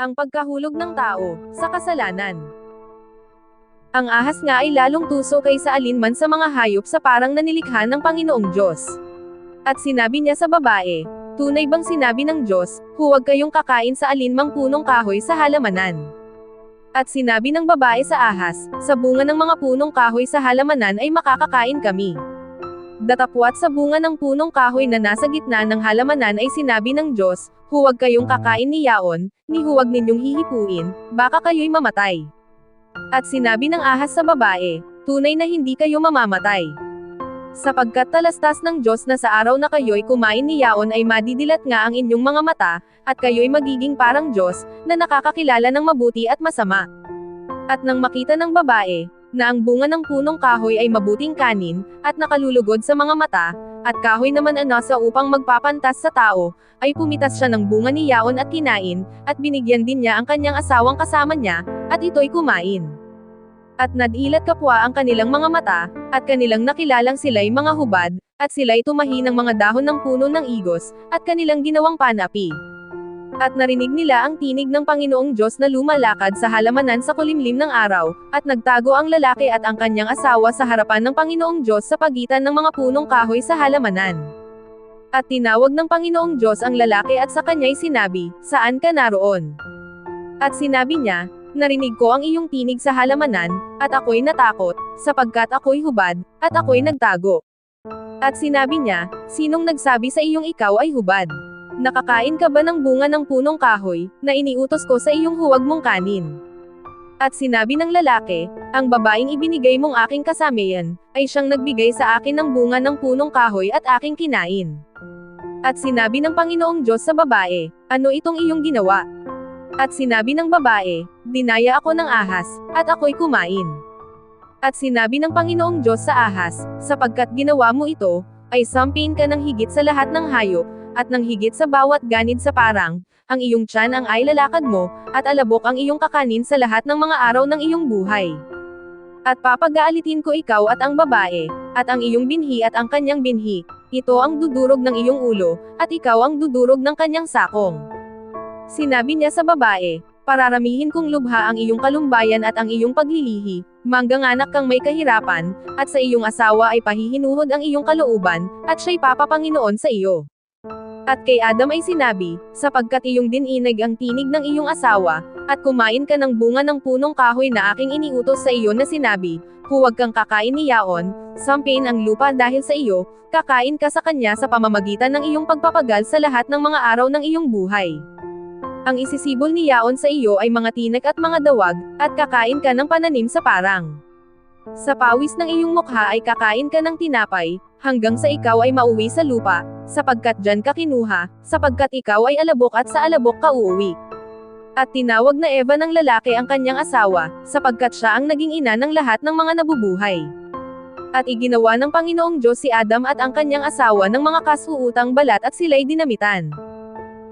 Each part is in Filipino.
Ang pagkahulog ng tao sa kasalanan. Ang ahas nga ay lalong tuso kaysa alinman sa mga hayop sa parang nanilikha ng Panginoong Diyos. At sinabi niya sa babae, tunay bang sinabi ng Diyos, huwag kayong kakain sa alinmang punong kahoy sa halamanan? At sinabi ng babae sa ahas, sa bunga ng mga punong kahoy sa halamanan ay makakakain kami. Datapwat sa bunga ng punong kahoy na nasa gitna ng halamanan ay sinabi ng Diyos, huwag kayong kakain ni yaon, ni huwag ninyong hihipuin, baka kayo'y mamatay. At sinabi ng ahas sa babae, tunay na hindi kayo mamamatay. Sapagkat talastas ng Diyos na sa araw na kayo'y kumain ni yaon ay madidilat nga ang inyong mga mata, at kayo'y magiging parang Diyos, na nakakakilala ng mabuti at masama. At nang makita ng babae, na ang bunga ng punong kahoy ay mabuting kanin, at nakalulugod sa mga mata, at kahoy naman nasa upang magpapantas sa tao, ay pumitas siya ng bunga ni yaon at kinain, at binigyan din niya ang kanyang asawang kasama niya, at ito'y kumain. At nadilat kapwa ang kanilang mga mata, at kanilang nakilalang sila'y mga hubad, at sila'y tumahi ng mga dahon ng puno ng igos, at kanilang ginawang panapi. At narinig nila ang tinig ng Panginoong Diyos na lumalakad sa halamanan sa kulimlim ng araw, at nagtago ang lalaki at ang kanyang asawa sa harapan ng Panginoong Diyos sa pagitan ng mga punong kahoy sa halamanan. At tinawag ng Panginoong Diyos ang lalaki at sa kanya'y sinabi, saan ka naroon? At sinabi niya, narinig ko ang iyong tinig sa halamanan, at ako'y natakot, sapagkat ako'y hubad, at ako'y nagtago. At sinabi niya, sinong nagsabi sa iyong ikaw ay hubad? Nakakain ka ba ng bunga ng punong kahoy, na iniutos ko sa iyong huwag mong kanin? At sinabi ng lalaki, ang babaeng ibinigay mong aking kasamayan, ay siyang nagbigay sa akin ng bunga ng punong kahoy at aking kinain. At sinabi ng Panginoong Diyos sa babae, ano itong iyong ginawa? At sinabi ng babae, dinaya ako ng ahas, at ako'y kumain. At sinabi ng Panginoong Diyos sa ahas, sapagkat ginawa mo ito, ay sampain ka ng higit sa lahat ng hayop, at ng higit sa bawat ganid sa parang, ang iyong tiyan ang ay lalakad mo, at alabok ang iyong kakanin sa lahat ng mga araw ng iyong buhay. At papag-aalitin ko ikaw at ang babae, at ang iyong binhi at ang kanyang binhi, ito ang dudurog ng iyong ulo, at ikaw ang dudurog ng kanyang sakong. Sinabi niya sa babae, pararamihin kong lubha ang iyong kalumbayan at ang iyong paglilihi, mangganganak kang may kahirapan, at sa iyong asawa ay pahihinuhod ang iyong kalooban, at siya'y papapanginoon sa iyo. At kay Adam ay sinabi, sapagkat iyong dininig ang tinig ng iyong asawa, at kumain ka ng bunga ng punong kahoy na aking iniutos sa iyo na sinabi, huwag kang kakain ni yaon, sampain ang lupa dahil sa iyo, kakain ka sa kanya sa pamamagitan ng iyong pagpapagal sa lahat ng mga araw ng iyong buhay. Ang isisibol ni yaon sa iyo ay mga tinik at mga dawag, at kakain ka ng pananim sa parang. Sa pawis ng iyong mukha ay kakain ka ng tinapay, hanggang sa ikaw ay mauwi sa lupa, sapagkat dyan ka kinuha, sapagkat ikaw ay alabok at sa alabok ka uuwi. At tinawag na Eva ng lalaki ang kanyang asawa, sapagkat siya ang naging ina ng lahat ng mga nabubuhay. At iginawa ng Panginoong Diyos si Adam at ang kanyang asawa ng mga kasuutang balat at sila'y dinamitan.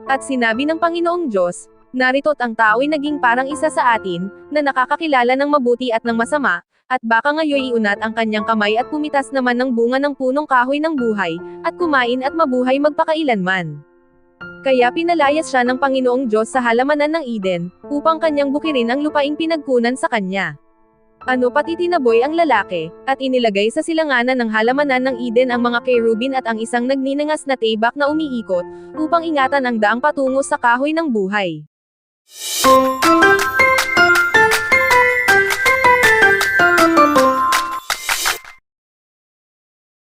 At sinabi ng Panginoong Diyos, narito't ang tao'y naging parang isa sa atin, na nakakakilala ng mabuti at ng masama, at baka ngayoy iunat ang kanyang kamay at pumitas naman ng bunga ng punong kahoy ng buhay, at kumain at mabuhay magpakailanman. Kaya pinalayas siya ng Panginoong Diyos sa halamanan ng Eden, upang kanyang bukirin ang lupaing pinagkunan sa kanya. Ano pat itinaboy ang lalaki, at inilagay sa silanganan ng halamanan ng Eden ang mga kerubin at ang isang nagninangas na tibak na umiikot, upang ingatan ang daang patungo sa kahoy ng buhay.